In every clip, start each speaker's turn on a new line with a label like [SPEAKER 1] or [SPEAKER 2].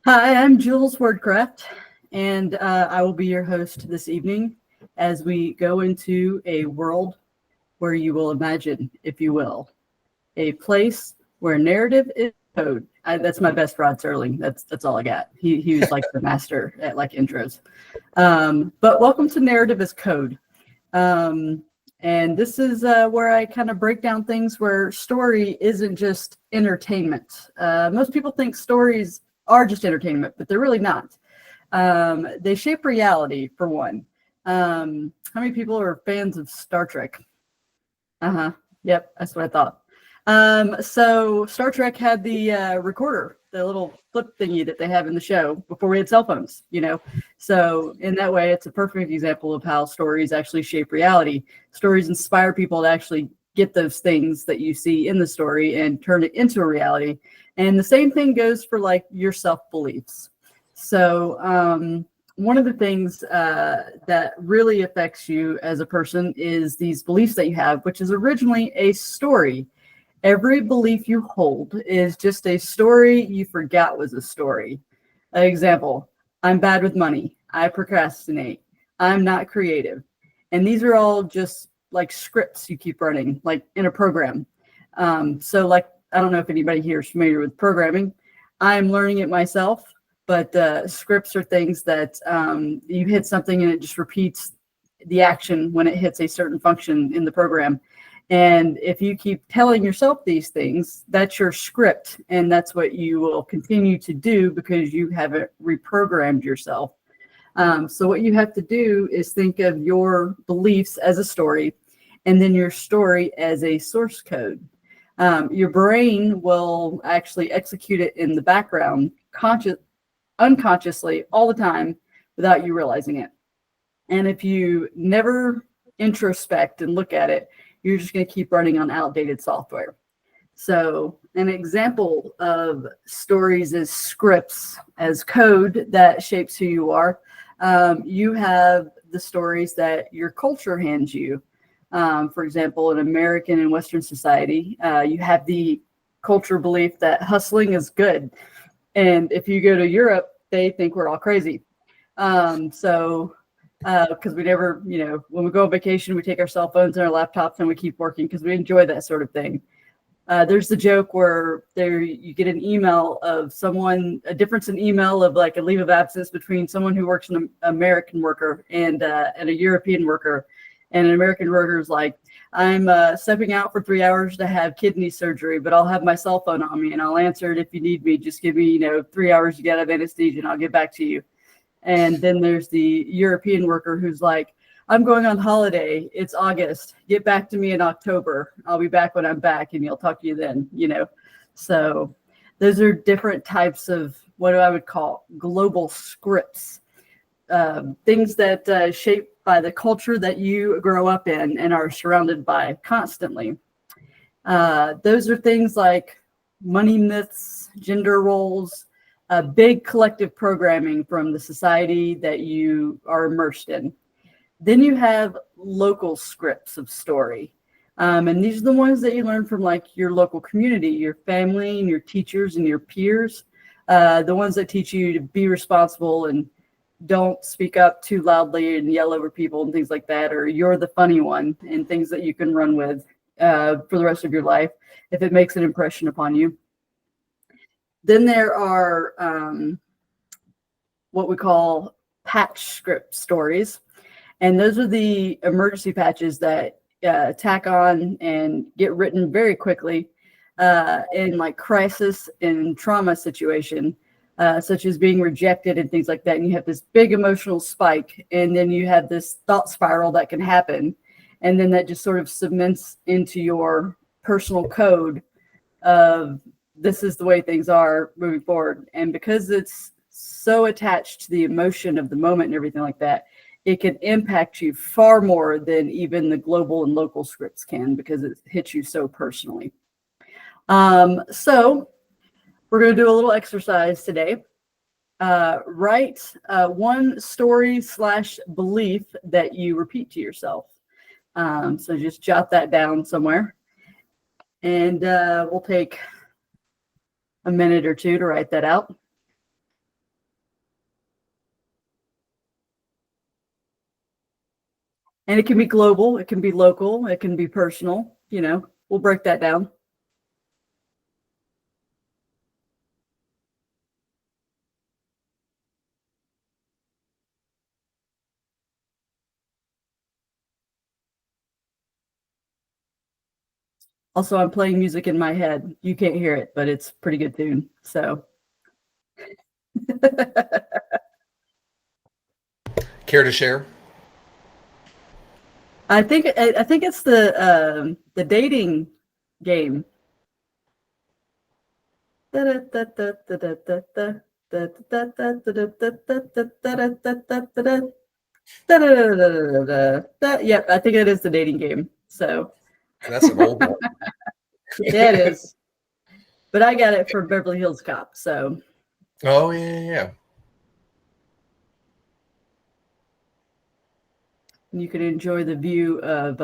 [SPEAKER 1] Hi, I'm Jules Wordcraft, and I will be your host this evening as we go into a world where you will imagine, if you will, a place where narrative is code. That's my best Rod Serling. That's all I got. He was like the master at like intros. But welcome to Narrative as Code. And this is where I kind of break down things where story isn't just entertainment. Most people think stories are just entertainment, but they're really not. They shape reality, for one. How many people are fans of Star Trek? Uh-huh. Yep, that's what I thought. So Star Trek had the recorder, the little flip thingy that they have in the show before we had cell phones, So in that way, it's a perfect example of how stories actually shape reality. Stories inspire people to actually get those things that you see in the story and turn it into a reality. And the same thing goes for like your self-beliefs. So one of the things that really affects you as a person is these beliefs that you have, which is originally a story. Every belief you hold is just a story you forgot was a story. Example, I'm bad with money. I procrastinate. I'm not creative. And these are all just like scripts you keep running, like in a program. So like, I don't know if anybody here is familiar with programming. I'm learning it myself, but scripts are things that you hit something and it just repeats the action when it hits a certain function in the program. And if you keep telling yourself these things, that's your script, and that's what you will continue to do because you haven't reprogrammed yourself. So what you have to do is think of your beliefs as a story, and then your story as a source code. Your brain will actually execute it in the background, unconsciously, all the time, without you realizing it. And if you never introspect and look at it, you're just going to keep running on outdated software. So an example of stories as scripts, as code that shapes who you are. You have the stories that your culture hands you. For example, in American and Western society, you have the culture belief that hustling is good. And if you go to Europe, they think we're all crazy. Because we never, when we go on vacation, we take our cell phones and our laptops and we keep working because we enjoy that sort of thing. There's the joke where you get an email of someone, a difference in email of like a leave of absence between someone who works an American worker and a European worker. And an American worker is like, I'm stepping out for 3 hours to have kidney surgery, but I'll have my cell phone on me and I'll answer it if you need me. Just give me, 3 hours to get out of anesthesia and I'll get back to you. And then there's the European worker who's like, I'm going on holiday. It's August. Get back to me in October. I'll be back when I'm back and you'll talk to you then, So those are different types of what I would call global scripts, things that shape by the culture that you grow up in and are surrounded by constantly. Those are things like money myths, gender roles, big collective programming from the society that you are immersed in. Then you have local scripts of story. And these are the ones that you learn from like your local community, your family and your teachers and your peers, the ones that teach you to be responsible and don't speak up too loudly and yell over people and things like that, or you're the funny one, and things that you can run with for the rest of your life if it makes an impression upon you. Then there are what we call patch script stories. And those are the emergency patches that tack on and get written very quickly in like crisis and trauma situation, such as being rejected and things like that. And you have this big emotional spike, and then you have this thought spiral that can happen. And then that just sort of cements into your personal code of this is the way things are moving forward. And because it's so attached to the emotion of the moment and everything like that, it can impact you far more than even the global and local scripts can, because it hits you so personally. So we're going to do a little exercise today. Write one story / belief that you repeat to yourself. So just jot that down somewhere. And we'll take a minute or two to write that out. And it can be global, it can be local, it can be personal. We'll break that down. Also, I'm playing music in my head. You can't hear it, but it's a pretty good tune. So.
[SPEAKER 2] Care to share?
[SPEAKER 1] I think it's the dating game. Yep, I think it is the dating game. So
[SPEAKER 2] That's an old one.
[SPEAKER 1] yeah, it is. But I got it from Beverly Hills Cop. So.
[SPEAKER 2] Oh yeah.
[SPEAKER 1] You can enjoy the view of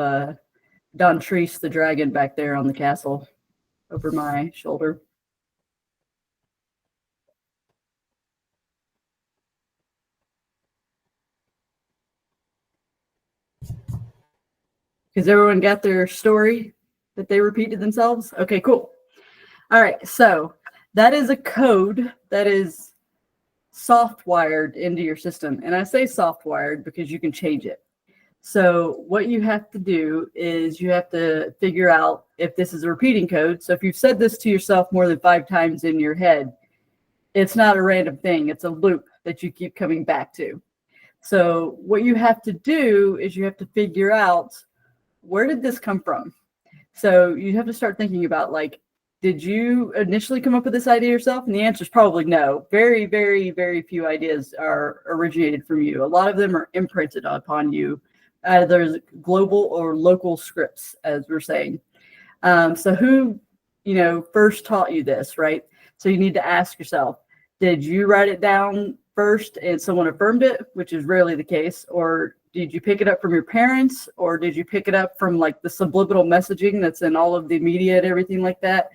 [SPEAKER 1] Don Treese, the dragon, back there on the castle over my shoulder. Because everyone got their story that they repeated themselves? Okay, cool. All right, so that is a code that is soft-wired into your system. And I say soft-wired because you can change it. So what you have to do is you have to figure out if this is a repeating code. So if you've said this to yourself more than 5 times in your head, it's not a random thing. It's a loop that you keep coming back to. So what you have to do is you have to figure out, where did this come from? So you have to start thinking about, like, did you initially come up with this idea yourself? And the answer is probably no. Very, very, very few ideas are originated from you. A lot of them are imprinted upon you. There's global or local scripts, as we're saying. So who, first taught you this, right? So you need to ask yourself, did you write it down first and someone affirmed it, which is rarely the case, or did you pick it up from your parents, or did you pick it up from like the subliminal messaging that's in all of the media and everything like that,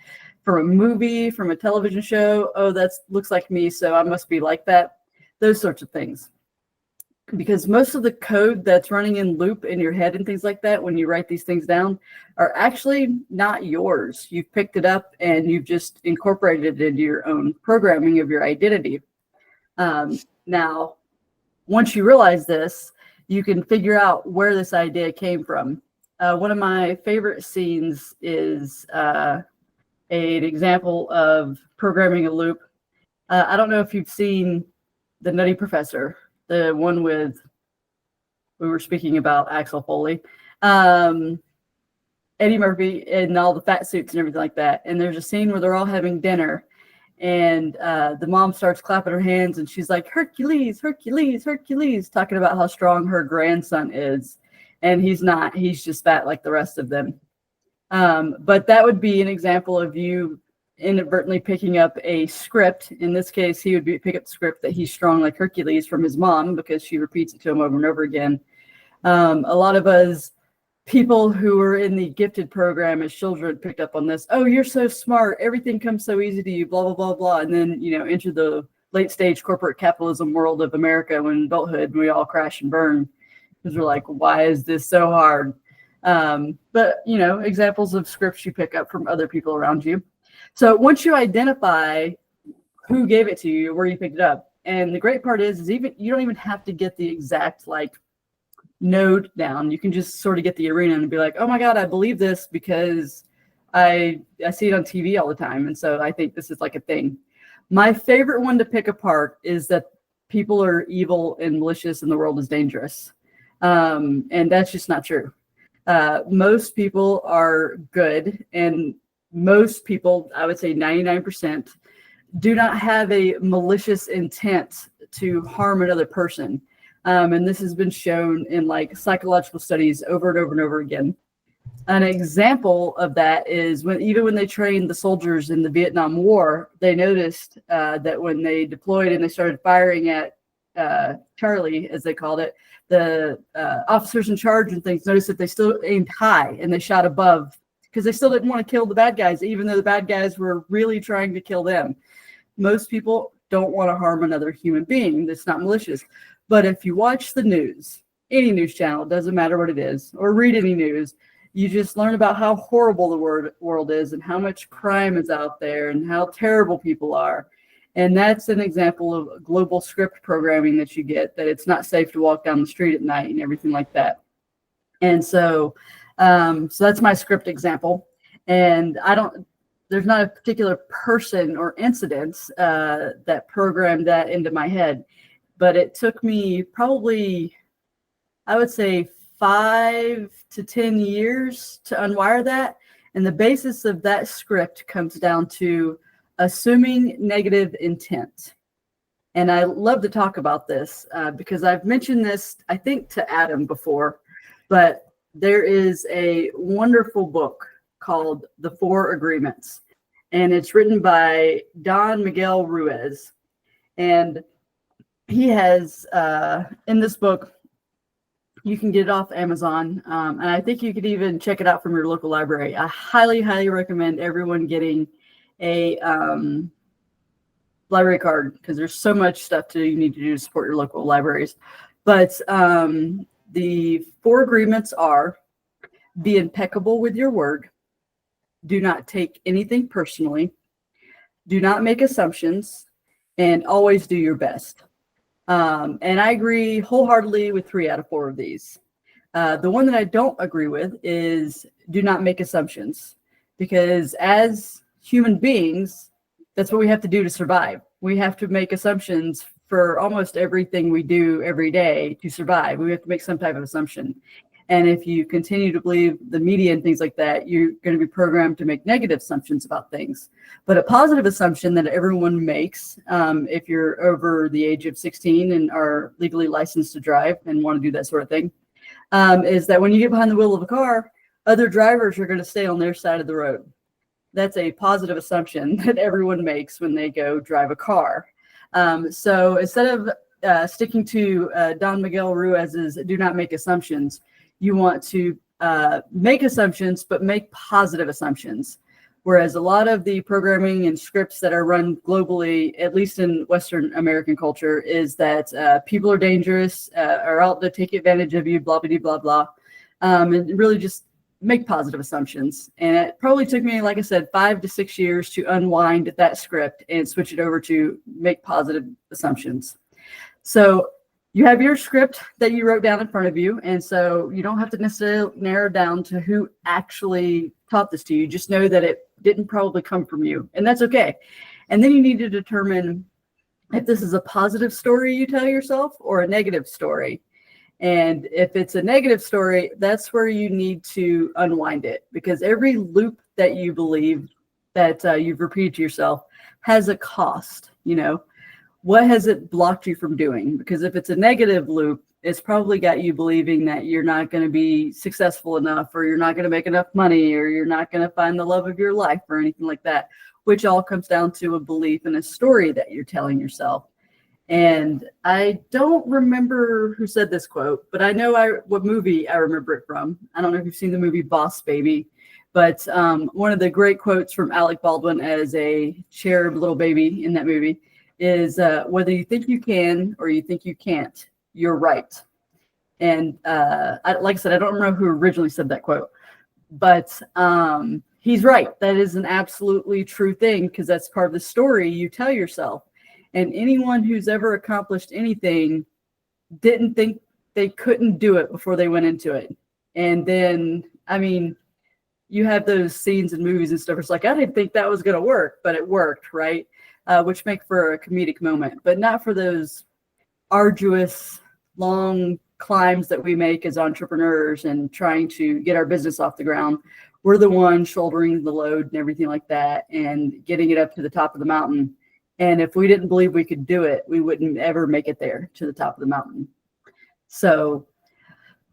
[SPEAKER 1] from a movie, from a television show? Oh, that looks like me, so I must be like that. Those sorts of things. Because most of the code that's running in loop in your head and things like that, when you write these things down, are actually not yours. You've picked it up and you've just incorporated it into your own programming of your identity. Now, once you realize this, you can figure out where this idea came from. One of my favorite scenes is an example of programming a loop. I don't know if you've seen The Nutty Professor, the one we were speaking about Axel Foley, Eddie Murphy, and all the fat suits and everything like that. And there's a scene where they're all having dinner, and the mom starts clapping her hands, and she's like, Hercules, Hercules, Hercules, talking about how strong her grandson is. And he's not. He's just fat like the rest of them. But that would be an example of you inadvertently picking up a script. In this case, he would pick up the script that he's strong like Hercules from his mom, because she repeats it to him over and over again. A lot of us people who were in the gifted program as children picked up on this. Oh, you're so smart. Everything comes so easy to you, blah, blah, blah, blah. And then, enter the late stage corporate capitalism world of America when adulthood, we all crash and burn because we're like, why is this so hard? But, examples of scripts you pick up from other people around you. So once you identify who gave it to you, where you picked it up, and the great part is even you don't even have to get the exact node down. You can just sort of get the arena and be like, oh my God, I believe this because I see it on TV all the time. And so I think this is like a thing. My favorite one to pick apart is that people are evil and malicious and the world is dangerous. And that's just not true. Most people are good, and most people, I would say 99%, do not have a malicious intent to harm another person. And this has been shown in psychological studies over and over and over again. An example of that is even when they trained the soldiers in the Vietnam War, they noticed that when they deployed and they started firing at Charlie, as they called it, the officers in charge and things noticed that they still aimed high and they shot above, because they still didn't want to kill the bad guys, even though the bad guys were really trying to kill them. Most people don't want to harm another human being that's not malicious. But if you watch the news any news channel, it doesn't matter what it is, or read any news, you just learn about how horrible the world is and how much crime is out there and how terrible people are. And that's an example of global script programming that you get, that it's not safe to walk down the street at night and everything like that. And so that's my script example. And there's not a particular person or incidents that programmed that into my head, but it took me probably, I would say, 5 to 10 years to unwire that. And the basis of that script comes down to assuming negative intent. And I love to talk about this because I've mentioned this, I think, to Adam before, but there is a wonderful book called The 4 Agreements, and it's written by Don Miguel Ruiz. And he has, in this book, you can get it off Amazon, and I think you could even check it out from your local library. I highly, highly recommend everyone getting a library card, because there's so much stuff you need to do to support your local libraries. But the 4 agreements are: be impeccable with your word, do not take anything personally, do not make assumptions, and always do your best. And I agree wholeheartedly with 3 out of 4 of these. The one that I don't agree with is do not make assumptions, because as human beings, that's what we have to do to survive. We have to make assumptions for almost everything we do every day to survive. We have to make some type of assumption. And if you continue to believe the media and things like that, you're going to be programmed to make negative assumptions about things. But a positive assumption that everyone makes, if you're over the age of 16 and are legally licensed to drive and want to do that sort of thing, is that when you get behind the wheel of a car, other drivers are going to stay on their side of the road. That's a positive assumption that everyone makes when they go drive a car. So instead of sticking to Don Miguel Ruiz's do not make assumptions, you want to make assumptions, but make positive assumptions. Whereas a lot of the programming and scripts that are run globally, at least in Western American culture, is that people are dangerous, are out to take advantage of you, blah, blah, blah, blah. And really just make positive assumptions. And it probably took me, like I said, 5 to 6 years to unwind that script and switch it over to make positive assumptions. So you have your script that you wrote down in front of you. And so you don't have to necessarily narrow down to who actually taught this to you. Just know that it didn't probably come from you, and that's okay. And then you need to determine if this is a positive story you tell yourself or a negative story. And if it's a negative story, that's where you need to unwind it, because every loop that you believe that you've repeated to yourself has a cost. What has it blocked you from doing? Because if it's a negative loop, it's probably got you believing that you're not going to be successful enough, or you're not going to make enough money, or you're not going to find the love of your life, or anything like that, which all comes down to a belief in a story that you're telling yourself. And I don't remember who said this quote, but I know what movie I remember it from. I don't know if you've seen the movie Boss Baby, but one of the great quotes from Alec Baldwin as a cherub little baby in that movie is whether you think you can or you think you can't, you're right. And like I said, I don't remember who originally said that quote, but he's right. That is an absolutely true thing, because that's part of the story you tell yourself. And anyone who's ever accomplished anything didn't think they couldn't do it before they went into it. And then, you have those scenes in movies and stuff. It's like, I didn't think that was going to work, but it worked, right? Which make for a comedic moment, but not for those arduous, long climbs that we make as entrepreneurs and trying to get our business off the ground. We're the ones shouldering the load and everything like that and getting it up to the top of the mountain. And if we didn't believe we could do it, we wouldn't ever make it there to the top of the mountain. So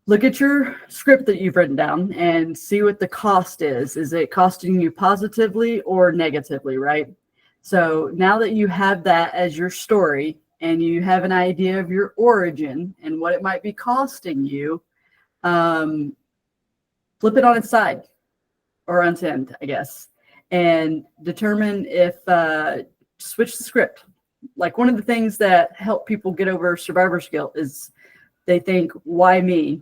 [SPEAKER 1] look at your script that you've written down and see what the cost is. Is it costing you positively or negatively, right? So now that you have that as your story and you have an idea of your origin and what it might be costing you, flip it on its side or on its end, I guess, and determine if switch the script. Like, one of the things that help people get over survivor's guilt is they think, why me?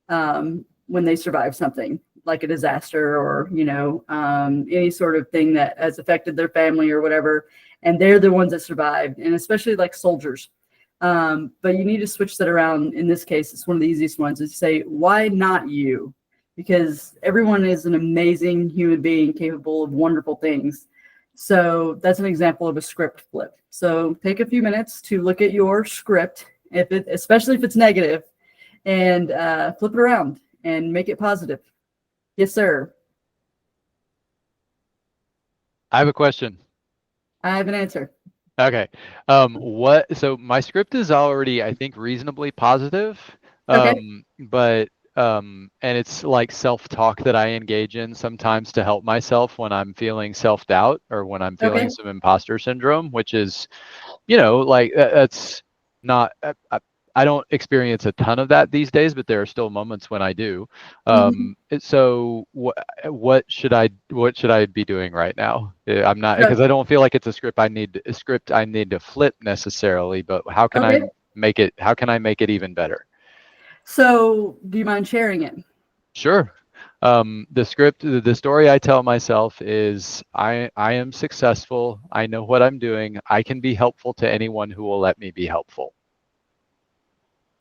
[SPEAKER 1] When they survive something like a disaster or, any sort of thing that has affected their family or whatever. And they're the ones that survived, and especially like soldiers. But you need to switch that around. In this case, it's one of the easiest ones is to say, why not you? Because everyone is an amazing human being capable of wonderful things. So that's an example of a script flip. So take a few minutes to look at your script, especially if it's negative, and flip it around and make it positive. Yes, sir.
[SPEAKER 3] I have a question.
[SPEAKER 1] I have an answer.
[SPEAKER 3] Okay. So my script is already, I think, reasonably positive.
[SPEAKER 1] Okay.
[SPEAKER 3] And it's like self-talk that I engage in sometimes to help myself when I'm feeling self-doubt or when I'm feeling some imposter syndrome, which is, that's not, I don't experience a ton of that these days, but there are still moments when I do. So what should I be doing right now? I'm not, because I don't feel like it's a script I need to flip necessarily, but how can I make it even better?
[SPEAKER 1] So do you mind sharing it?
[SPEAKER 3] Sure. The story I tell myself is I am successful. I know what I'm doing. I can be helpful to anyone who will let me be helpful.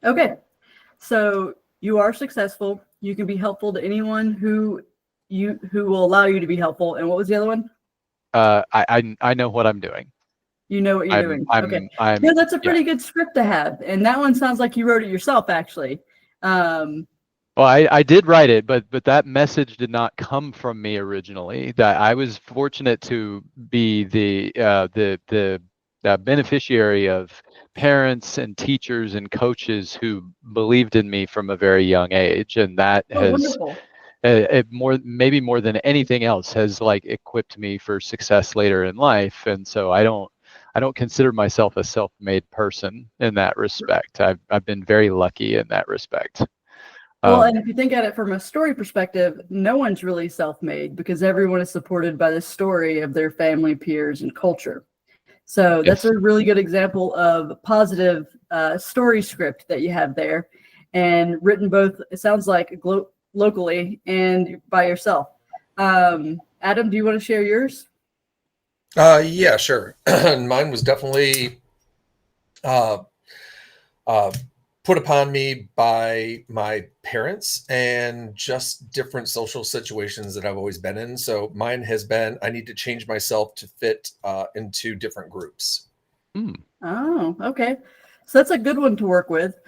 [SPEAKER 1] Okay. So you are successful. You can be helpful to anyone who will allow you to be helpful. And what was the other one?
[SPEAKER 3] I know what I'm doing.
[SPEAKER 1] You know what you're doing. Okay.
[SPEAKER 3] Yeah,
[SPEAKER 1] that's a pretty good script to have. And that one sounds like you wrote it yourself, actually.
[SPEAKER 3] Well, I did write it, but that message did not come from me originally. That I was fortunate to be the beneficiary of parents and teachers and coaches who believed in me from a very young age, and that has maybe more than anything else has like equipped me for success later in life. And so I don't consider myself a self-made person in that respect. I've been very lucky in that respect.
[SPEAKER 1] Well, and if you think at it from a story perspective, no one's really self-made because everyone is supported by the story of their family, peers, and culture. So that's a really good example of positive story script that you have there, and written both, it sounds like, locally and by yourself. Adam, do you want to share yours?
[SPEAKER 2] Yeah, sure. Mine was definitely put upon me by my parents and just different social situations that I've always been in. So mine has been, I need to change myself to fit into different groups.
[SPEAKER 1] Oh, okay. So that's a good one to work with.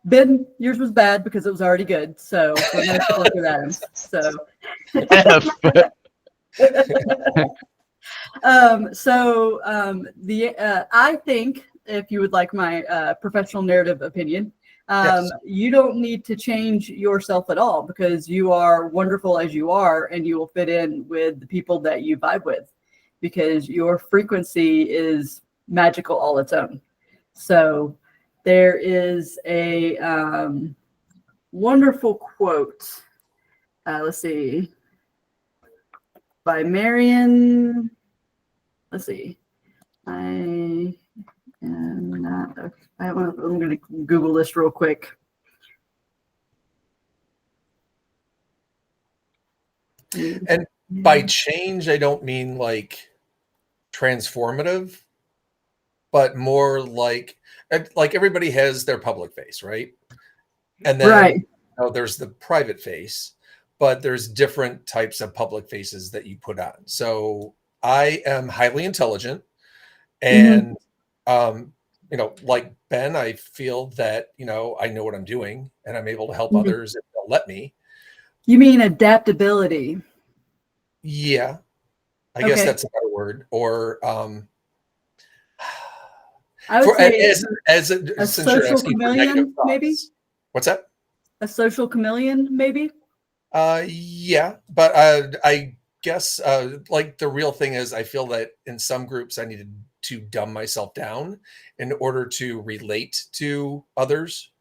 [SPEAKER 1] Ben, yours was bad because it was already good. So we're going to look at Adam's. So. I think, if you would like my professional narrative opinion, you don't need to change yourself at all because you are wonderful as you are, and you will fit in with the people that you vibe with because your frequency is magical all its own. So there is a wonderful quote. Let's see. By Marion. Let's see. I'm going to Google this real quick.
[SPEAKER 2] And by change, I don't mean like transformative, but more like everybody has their public face, right? And then there's the private face, but there's different types of public faces that you put on. So I am highly intelligent, and like Ben, I feel that I know what I'm doing, and I'm able to help others if they'll let me.
[SPEAKER 1] You mean adaptability?
[SPEAKER 2] Yeah, I guess that's a better word. Or
[SPEAKER 1] I would say
[SPEAKER 2] as
[SPEAKER 1] a social chameleon, maybe.
[SPEAKER 2] What's that?
[SPEAKER 1] A social chameleon, maybe.
[SPEAKER 2] Yeah, but I guess like the real thing is I feel that in some groups I needed to dumb myself down in order to relate to others.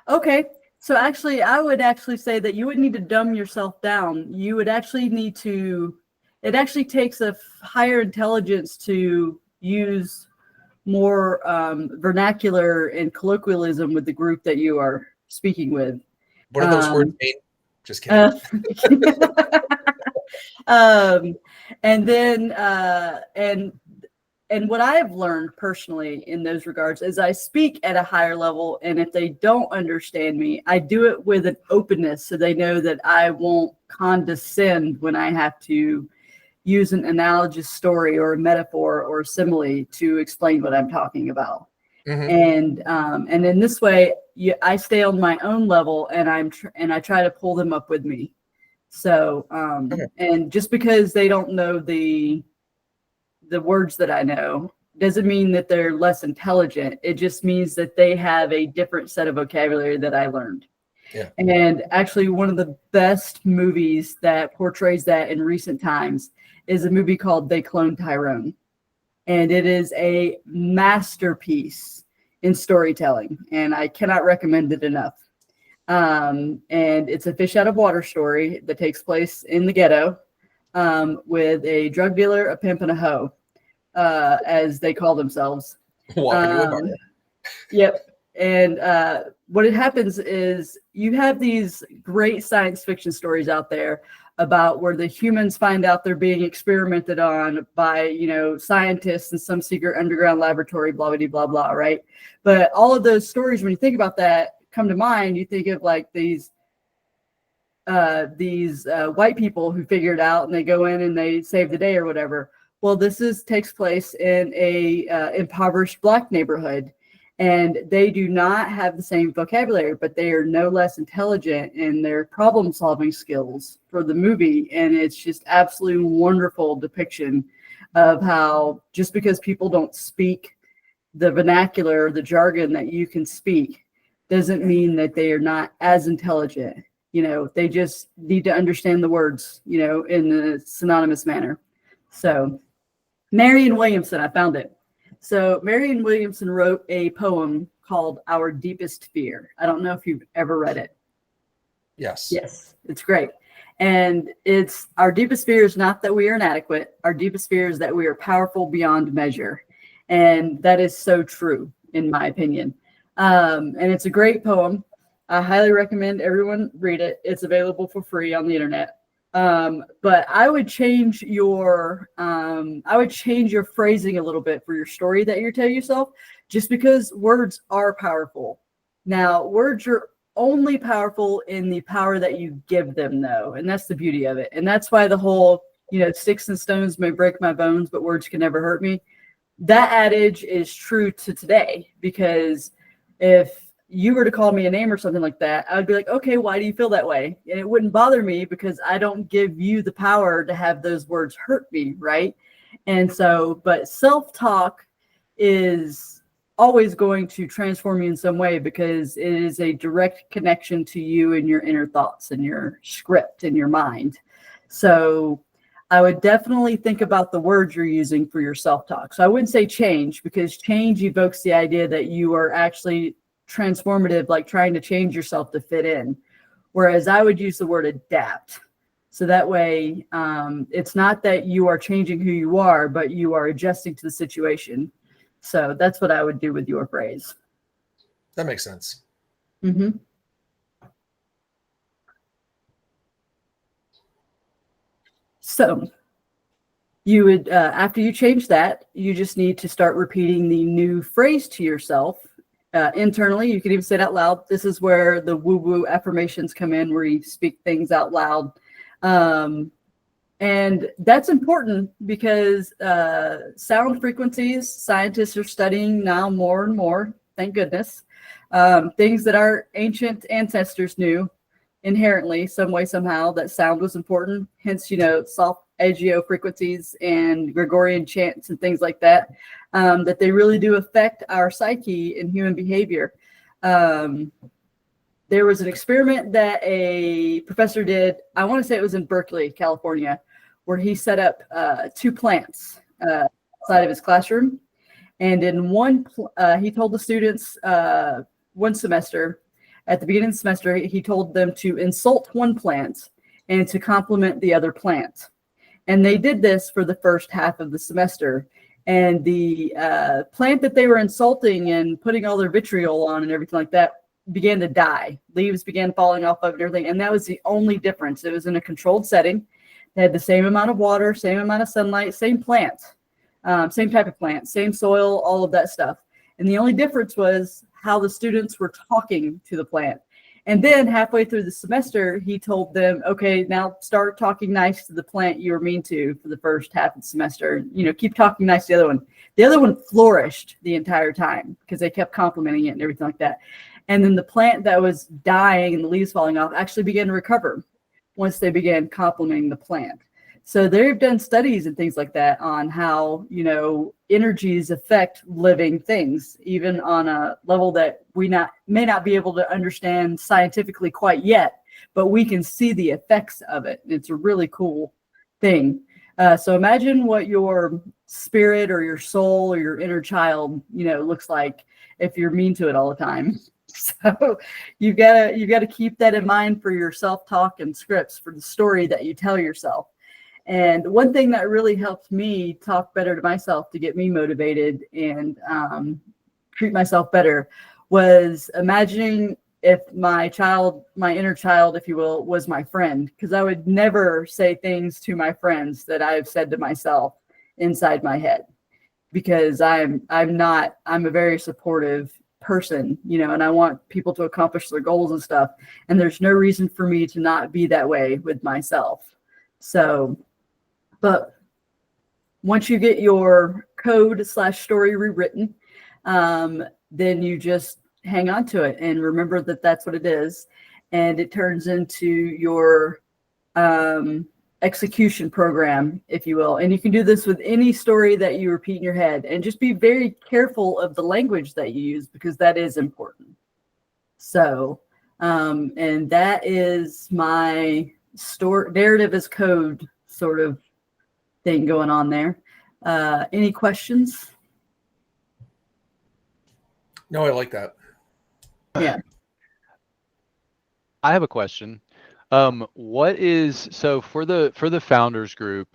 [SPEAKER 1] Okay. So actually, I would actually say that you wouldn't need to dumb yourself down. You would actually need to, it actually takes a higher intelligence to use more vernacular and colloquialism with the group that you are speaking with.
[SPEAKER 2] What do those words mean? Just kidding.
[SPEAKER 1] And then and what I have learned personally in those regards is I speak at a higher level, and if they don't understand me, I do it with an openness so they know that I won't condescend when I have to use an analogous story or a metaphor or a simile to explain what I'm talking about. And in this way, I stay on my own level, and I try to pull them up with me. So and just because they don't know the words that I know doesn't mean that they're less intelligent. It just means that they have a different set of vocabulary that I learned.
[SPEAKER 2] Yeah.
[SPEAKER 1] And actually, one of the best movies that portrays that in recent times is a movie called They Cloned Tyrone. And it is a masterpiece in storytelling, and I cannot recommend it enough. And it's a fish out of water story that takes place in the ghetto, with a drug dealer, a pimp, and a hoe, as they call themselves. Yep. And what happens is you have these great science fiction stories out there about where the humans find out they're being experimented on by, scientists in some secret underground laboratory, blah, blah, blah, blah, right? But all of those stories, when you think about that, come to mind, you think of like these white people who figure it out and they go in and they save the day or whatever. Well, takes place in a impoverished Black neighborhood, and they do not have the same vocabulary, but they are no less intelligent in their problem solving skills for the movie. And it's just absolutely wonderful depiction of how just because people don't speak the vernacular, the jargon that you can speak, doesn't mean that they are not as intelligent. They just need to understand the words, in a synonymous manner. So Marianne Williamson, I found it. So Marianne Williamson wrote a poem called Our Deepest Fear. I don't know if you've ever read it.
[SPEAKER 2] Yes.
[SPEAKER 1] Yes, it's great. And it's our deepest fear is not that we are inadequate. Our deepest fear is that we are powerful beyond measure. And that is so true, in my opinion. And it's a great poem. I highly recommend everyone read it. It's available for free on the internet. But I would change your phrasing a little bit for your story that you're telling yourself, just because words are powerful. Now, words are only powerful in the power that you give them, though. And that's the beauty of it. And that's why the whole, sticks and stones may break my bones, but words can never hurt me. That adage is true to today, because if you were to call me a name or something like that, I would be like, okay, why do you feel that way? And it wouldn't bother me because I don't give you the power to have those words hurt me, right? And so, but self-talk is always going to transform you in some way, because it is a direct connection to you and your inner thoughts and your script in your mind. So I would definitely think about the words you're using for your self-talk. So I wouldn't say change, because change evokes the idea that you are actually transformative, like trying to change yourself to fit in. Whereas I would use the word adapt. So that way, it's not that you are changing who you are, but you are adjusting to the situation. So that's what I would do with your phrase.
[SPEAKER 2] That makes sense.
[SPEAKER 1] Mm-hmm. So you would, after you change that, you just need to start repeating the new phrase to yourself. Internally, you can even say it out loud. This is where the woo-woo affirmations come in, where you speak things out loud. And that's important because sound frequencies, scientists are studying now more and more, thank goodness. Things that our ancient ancestors knew inherently, some way, somehow, that sound was important. Hence, solfeggio frequencies and Gregorian chants and things like that, that they really do affect our psyche and human behavior. There was an experiment that a professor did, I want to say it was in Berkeley, California, where he set up 2 plants outside of his classroom. And in one, he told the students one semester, at the beginning of the semester, he told them to insult one plant and to compliment the other plant. And they did this for the first half of the semester. And the plant that they were insulting and putting all their vitriol on and everything like that began to die. Leaves began falling off of it and everything. And that was the only difference. It was in a controlled setting. They had the same amount of water, same amount of sunlight, same plant, same type of plant, same soil, all of that stuff. And the only difference was how the students were talking to the plant. And then halfway through the semester, he told them, okay, now start talking nice to the plant you were mean to for the first half of the semester. You know, keep talking nice to the other one. The other one flourished the entire time because they kept complimenting it and everything like that. And then the plant that was dying and the leaves falling off actually began to recover once they began complimenting the plant. So they've done studies and things like that on how, you know, energies affect living things, even on a level that we may not be able to understand scientifically quite yet, but we can see the effects of it. It's a really cool thing. So imagine what your spirit or your soul or your inner child, you know, looks like if you're mean to it all the time. So you gotta keep that in mind for your self-talk and scripts for the story that you tell yourself. And one thing that really helped me talk better to myself to get me motivated and treat myself better was imagining if my inner child, if you will, was my friend, because I would never say things to my friends that I've said to myself inside my head, because I'm a very supportive person, you know, and I want people to accomplish their goals and stuff. And there's no reason for me to not be that way with myself. So, but once you get your code/story rewritten, then you just hang on to it and remember that that's what it is. And it turns into your execution program, if you will. And you can do this with any story that you repeat in your head, and just be very careful of the language that you use, because that is important. So, and that is my narrative as code sort of thing going on there. Any questions?
[SPEAKER 2] No, I like that.
[SPEAKER 1] Yeah.
[SPEAKER 3] I have a question. What is, so for the founders group,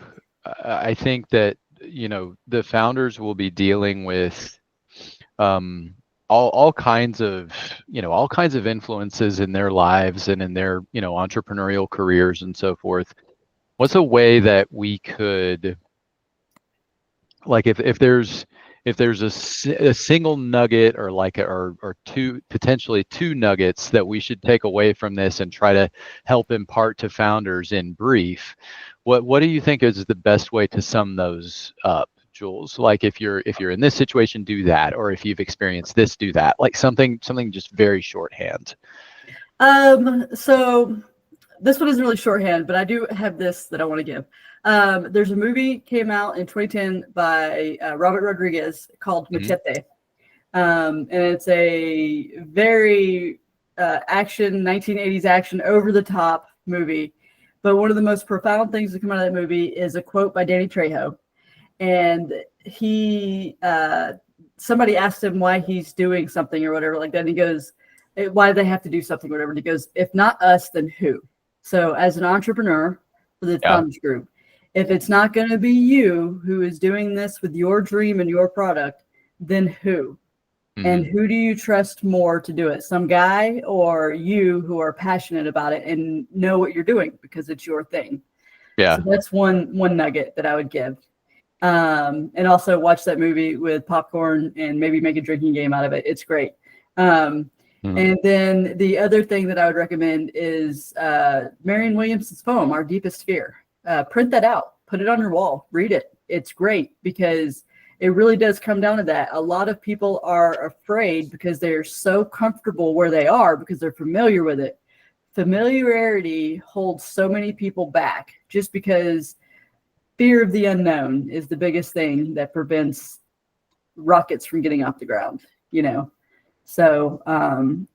[SPEAKER 3] I think that, you know, the founders will be dealing with all kinds of influences in their lives and in their, you know, entrepreneurial careers and so forth. What's a way that we could, like, if there's a single nugget or or potentially two nuggets that we should take away from this and try to help impart to founders in brief, what do you think is the best way to sum those up, Jules? Like, if you're in this situation, do that, or if you've experienced this, do that. Like something just very shorthand.
[SPEAKER 1] So this one isn't really shorthand, but I do have this that I want to give. There's a movie came out in 2010 by Robert Rodriguez called Machete. And it's a very action, 1980s action, over the top movie. But one of the most profound things that come out of that movie is a quote by Danny Trejo. And somebody asked him why he's doing something or whatever like that. And he goes, why do they have to do something, or whatever? And he goes, if not us, then who? So as an entrepreneur for the Founders Group, if it's not going to be you who is doing this with your dream and your product, then who? Mm-hmm. And who do you trust more to do it? Some guy or you who are passionate about it and know what you're doing because it's your thing. Yeah. So that's one nugget that I would give. And also watch that movie with popcorn and maybe make a drinking game out of it. It's great. And then the other thing that I would recommend is Marianne Williamson's poem, Our Deepest Fear. Print that out, put it on your wall, read it. It's great, because it really does come down to that. A lot of people are afraid because they're so comfortable where they are because they're familiar with it. Familiarity holds so many people back, just because fear of the unknown is the biggest thing that prevents rockets from getting off the ground, you know. So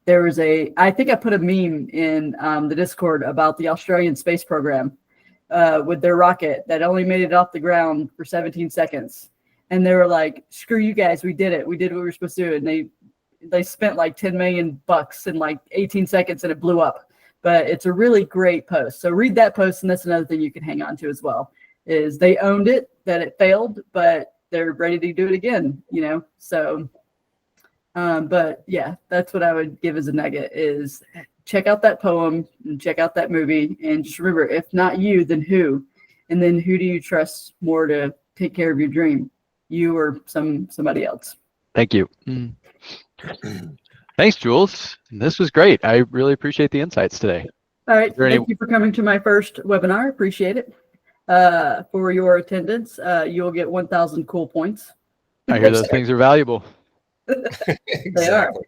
[SPEAKER 1] there was I think I put a meme in the Discord about the Australian space program with their rocket that only made it off the ground for 17 seconds. And they were like, screw you guys, we did it. We did what we were supposed to do. And they spent like $10 million in like 18 seconds and it blew up. But it's a really great post. So read that post, and that's another thing you can hang on to as well, is they owned it, that it failed, but they're ready to do it again, you know? So, but yeah, that's what I would give as a nugget is check out that poem and check out that movie. And just remember, if not you, then who? And then who do you trust more to take care of your dream? You or somebody else?
[SPEAKER 3] Thank you. Thanks, Jules. This was great. I really appreciate the insights today.
[SPEAKER 1] All right.
[SPEAKER 3] there
[SPEAKER 1] Thank
[SPEAKER 3] any-
[SPEAKER 1] you for coming to my first webinar. Appreciate it. For your attendance, you'll get 1,000 cool points.
[SPEAKER 3] I hear those things are valuable.
[SPEAKER 1] They are.
[SPEAKER 2] Exactly.